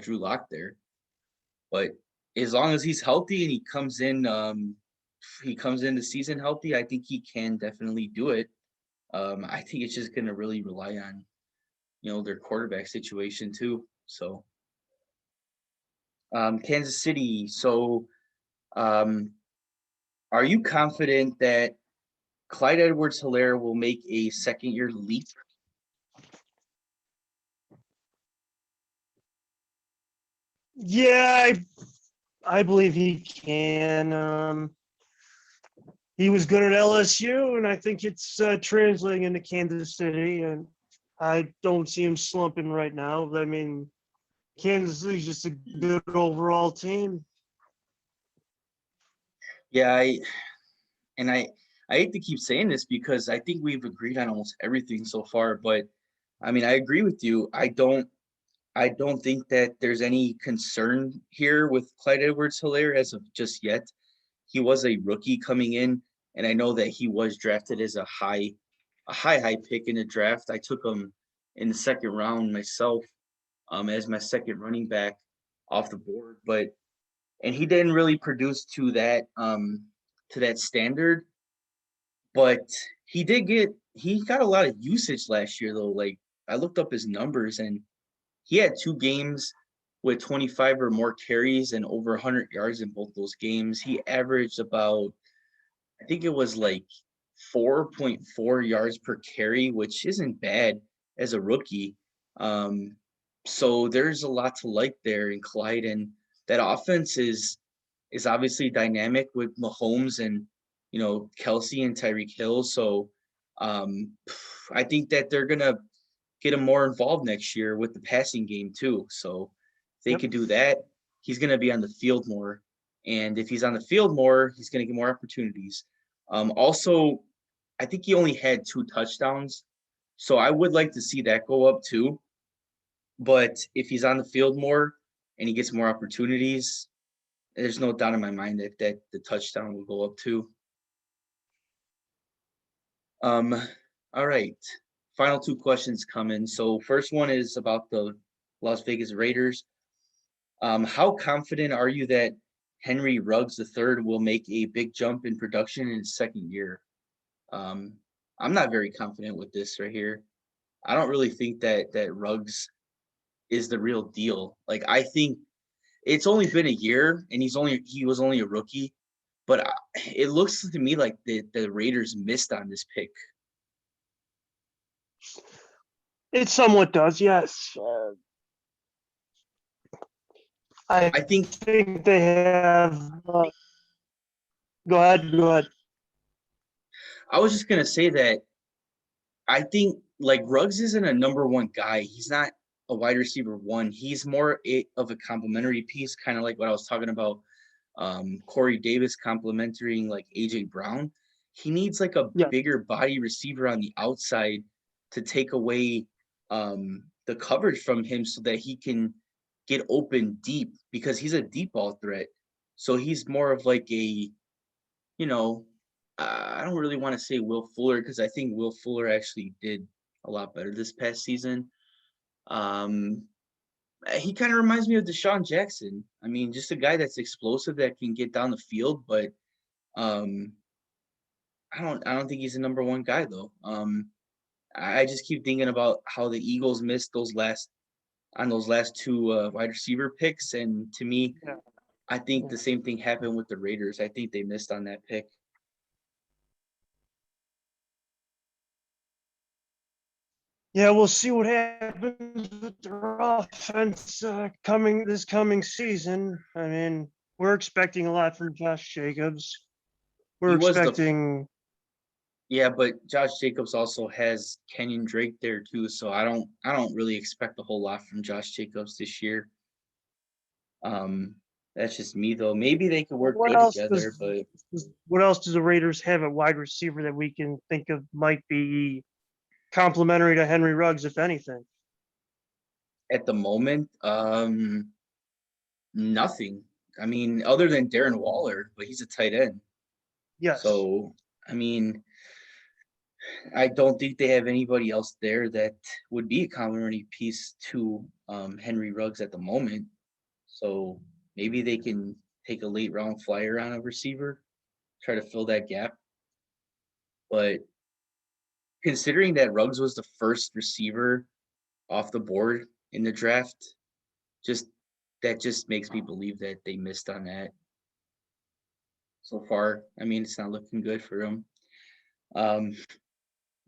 Drew Lock there. But as long as he's healthy and he comes in the season healthy, I think he can definitely do it. I think it's just going to really rely on their quarterback situation too. So Kansas City. So um, are you confident that Clyde Edwards-Helaire will make a second-year leap? Yeah, I believe he can. He was good at LSU, and I think it's translating into Kansas City. And I don't see him slumping right now. I mean, Kansas City's just a good overall team. Yeah, I hate to keep saying this because I think we've agreed on almost everything so far, but I mean, I agree with you. I don't think that there's any concern here with Clyde Edwards-Helaire as of just yet. He was a rookie coming in, and I know that he was drafted as a high pick in the draft. I took him in the second round myself, as my second running back off the board, and he didn't really produce to that standard, but he got a lot of usage last year though. Like I looked up his numbers and he had 2 games with 25 or more carries and over 100 yards in both those games. He averaged about, I think it was like 4.4 yards per carry, which isn't bad as a rookie. Um, so there's a lot to like there in Clyde, and that offense is obviously dynamic with Mahomes and Kelsey and Tyreek Hill. So um, I think that they're gonna get him more involved next year with the passing game too. So if they Yep. could do that, he's gonna be on the field more. And if he's on the field more, he's gonna get more opportunities. Also, I think he only had 2 touchdowns. So I would like to see that go up too. But if he's on the field more and he gets more opportunities, there's no doubt in my mind that the touchdown will go up too. Um, all right. Final 2 questions coming. So first one is about the Las Vegas Raiders. How confident are you that Henry Ruggs III will make a big jump in production in his second year. I'm not very confident with this right here. I don't really think that Ruggs is the real deal. Like, I think it's only been a year and he was only a rookie, but it looks to me like the Raiders missed on this pick. It somewhat does, yes. I I think think they have. Go ahead. Go ahead. I was just gonna say that I think like Ruggs isn't a number one guy. He's not a wide receiver one. He's more of a complementary piece, kind of like what I was talking about. Corey Davis complimenting like AJ Brown. He needs like a Yeah. bigger body receiver on the outside to take away the coverage from him so that he can get open deep because he's a deep ball threat. So he's more of like a, you know, I don't really want to say Will Fuller because I think Will Fuller actually did a lot better this past season. He kind of reminds me of Deshaun Jackson. I mean, just a guy that's explosive that can get down the field, but um, I don't think he's a number one guy though. I just keep thinking about how the Eagles missed those last two wide receiver picks, and to me, Yeah. I think the same thing happened with the Raiders. I think they missed on that pick. Yeah, we'll see what happens with their offense coming season. I mean, we're expecting a lot from Josh Jacobs. We're He was the expecting. Yeah, but Josh Jacobs also has Kenyon Drake there too, so I don't really expect a whole lot from Josh Jacobs this year. Um, that's just me though. Maybe they could work What good else together, but do the Raiders have at wide receiver that we can think of might be complementary to Henry Ruggs, if anything? at the moment, nothing. I mean, other than Darren Waller, but he's a tight end. Yes. So, I mean, I don't think they have anybody else there that would be a complementary piece to Henry Ruggs at the moment. So maybe they can take a late round flyer on a receiver, try to fill that gap. But considering that Ruggs was the first receiver off the board in the draft, just that just makes me believe that they missed on that so far. I mean, it's not looking good for them. Um,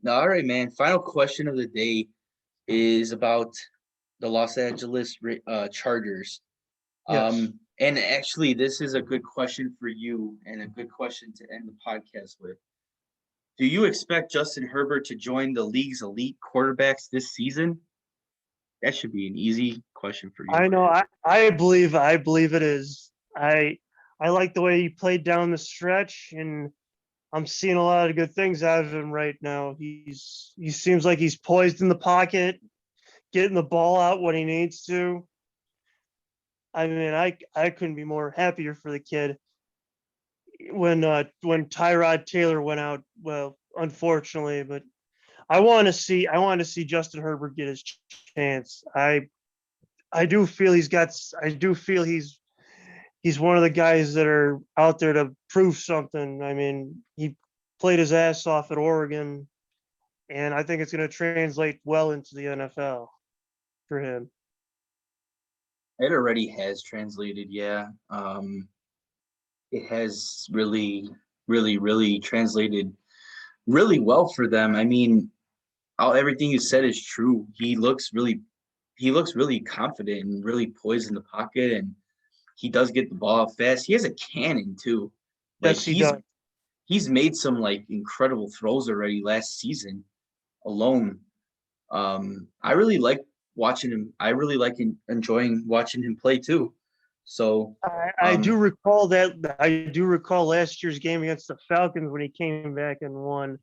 now, all right, man. Final question of the day is about the Los Angeles Chargers. Yes. And actually, this is a good question for you and a good question to end the podcast with. Do you expect Justin Herbert to join the league's elite quarterbacks this season? That should be an easy question for you. I know. I believe it is. I like the way he played down the stretch, and I'm seeing a lot of good things out of him right now. He seems like he's poised in the pocket, getting the ball out when he needs to. I mean, I couldn't be more happier for the kid. When Tyrod Taylor went out, well, unfortunately, but I want to see Justin Herbert get his chance. I do feel he's one of the guys that are out there to prove something. I mean, he played his ass off at Oregon, and I think it's going to translate well into the NFL for him. It already has translated, yeah. It has really, really, really translated really well for them. I mean, everything you said is true. He looks really confident and really poised in the pocket, and he does get the ball fast. He has a cannon too. Like Yes, he does. he's made some like incredible throws already last season alone. I really like watching him. I really like enjoying watching him play too. So, I do recall that. I do recall last year's game against the Falcons when he came back and won.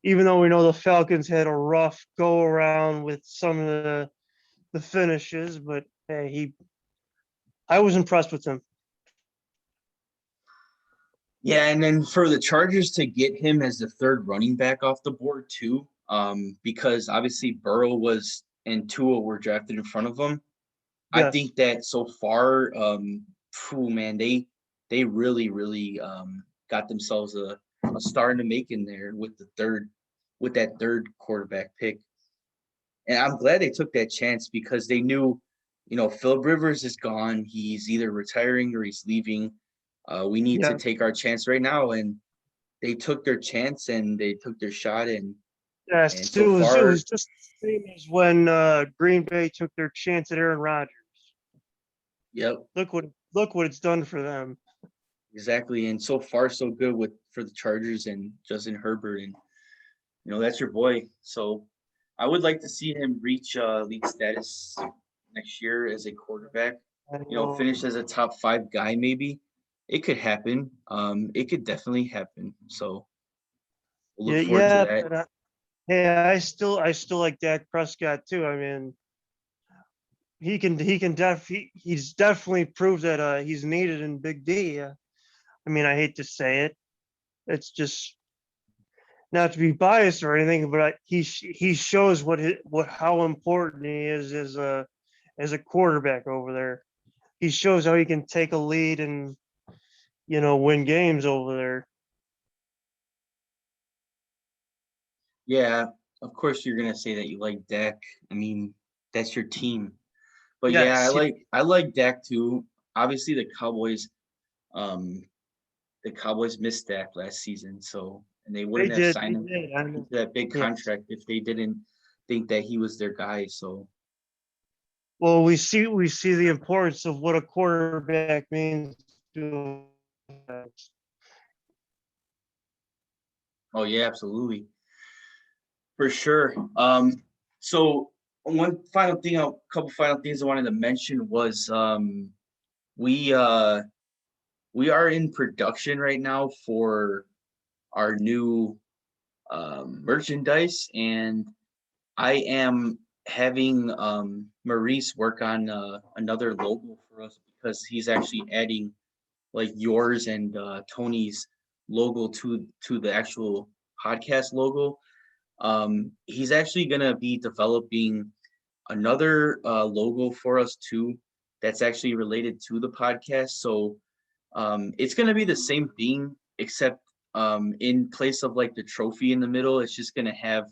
Even though we know the Falcons had a rough go around with some of the finishes, but hey, I was impressed with him. yeah, and then for the Chargers to get him as the third running back off the board too, because obviously Burrow was and Tua were drafted in front of him. I Yes. think that so far, man, they they really, really got themselves a star in the making there with that third quarterback pick. And I'm glad they took that chance because they knew, Philip Rivers is gone. He's either retiring or he's leaving. We need to Yeah. take our chance right now. And they took their chance and they took their shot. And Yes, so it far, was just the same as when Green Bay took their chance at Aaron Rodgers. yep, Look what it's done for them. exactly. And so far, so good for the Chargers and Justin Herbert. And, that's your boy. So I would like to see him reach league status next year as a quarterback. I know. Finish as a top 5 guy, maybe. It could happen. It could definitely happen. So we'll look Yeah, forward to yeah, that. but yeah, I still like Dak Prescott too. I mean, he's definitely proved that he's needed in Big D. I mean, I hate to say it. It's just not to be biased or anything, but he shows how important he is as a quarterback over there. He shows how he can take a lead and win games over there. Yeah, of course you're gonna say that you like Dak. I mean, that's your team. But yeah, I Yes, like Dak too. Obviously um the Cowboys missed Dak last season, so and they they wouldn't have did. signed They him did. I to know. that big Yes. contract if they didn't think that he was their guy. So Well, we see the importance of what a quarterback means to us. oh yeah, absolutely. For sure. So couple final things I wanted to mention was we uh we are in production right now for our new merchandise, and I am having Maurice work on another logo for us because he's actually adding like yours and Tony's logo to the actual podcast logo. He's actually gonna be developing another logo for us too. That's actually related to the podcast. So it's gonna be the same thing, except in place of like the trophy in the middle, it's just gonna have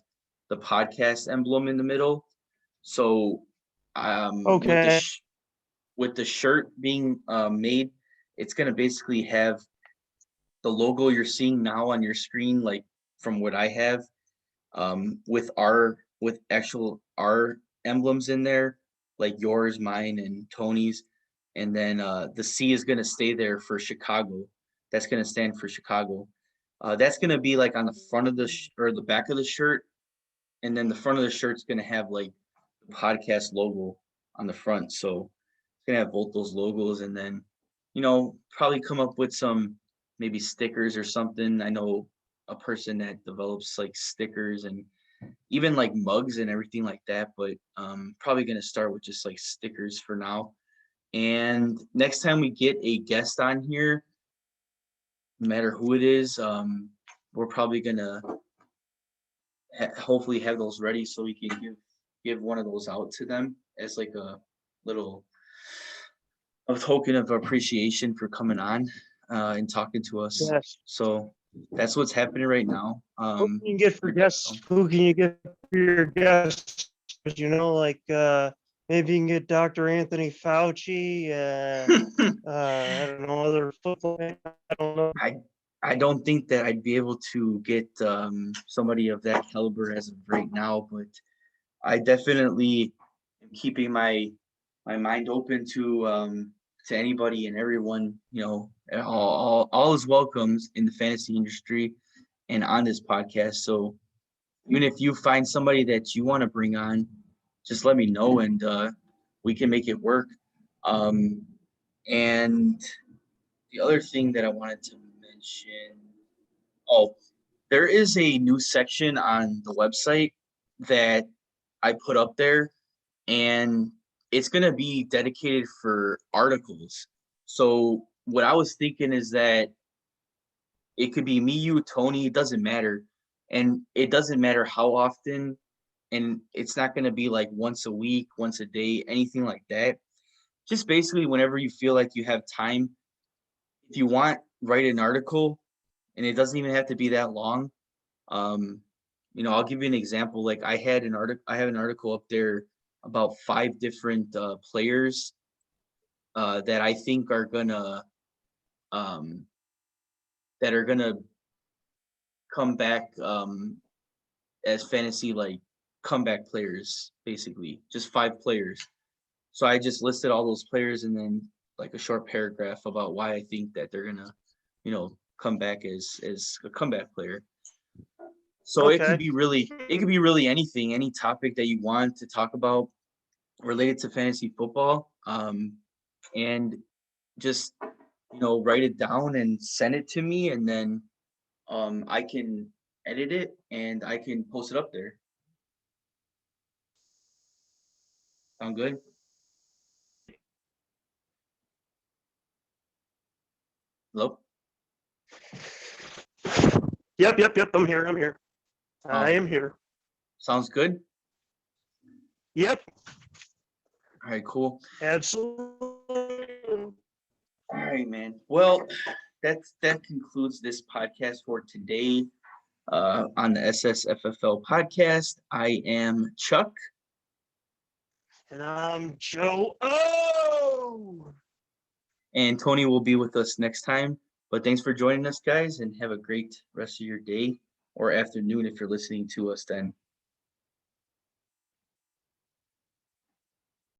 the podcast emblem in the middle. So Okay. with the shirt being made, it's gonna basically have the logo you're seeing now on your screen, like from what I have, with actual our emblems in there, like yours, mine, and Tony's, and then the C is gonna stay there for Chicago. That's gonna stand for Chicago. That's gonna be like on the front of or the back of the shirt, and then the front of the shirt's gonna have like the podcast logo on the front. So it's gonna have both those logos, and then probably come up with some maybe stickers or something. I know a person that develops like stickers and even like mugs and everything like that, but probably gonna start with just like stickers for now. And next time we get a guest on here, no matter who it is, we're probably gonna hopefully have those ready so we can give one of those out to them as like a little a token of appreciation for coming on and talking to us. Yes. So that's what's happening right now. Who can you get for guests? Who can you get for your guests? Like maybe you can get Dr. Anthony Fauci. I don't know, other football. I don't know. I I don't think that I'd be able to get somebody of that caliber as of right now, but I definitely am keeping my mind open to anybody and everyone. All is welcomes in the fantasy industry and on this podcast. So even if you find somebody that you want to bring on, just let me know and we can make it work. Um, and the other thing that I wanted to mention, oh, there is a new section on the website that I put up there, and it's going to be dedicated for articles. So what I was thinking is that it could be me, you, Tony, it doesn't matter. And it doesn't matter how often, and it's not going to be like once a week, once a day, anything like that. Just basically whenever you feel like you have time, if you want, write an article, and it doesn't even have to be that long. I'll give you an example. Like I have an article up there about 5 different players that I think are gonna um, come back as fantasy like comeback players, basically. Just 5 players. So I just listed all those players and then like a short paragraph about why I think that they're gonna, come back as a comeback player. So it Okay. could be really anything, any topic that you want to talk about related to fantasy football. And just write it down and send it to me, and then I can edit it and I can post it up there. Sound good? Hello? Yep. I'm here. I am here. Sounds good. Yep. All right, cool. Absolutely. All right, man. Well, that concludes this podcast for today on the SSFFL podcast. I am Chuck. And I'm Joe. Oh! And Tony will be with us next time. But thanks for joining us, guys, and have a great rest of your day or afternoon if you're listening to us then.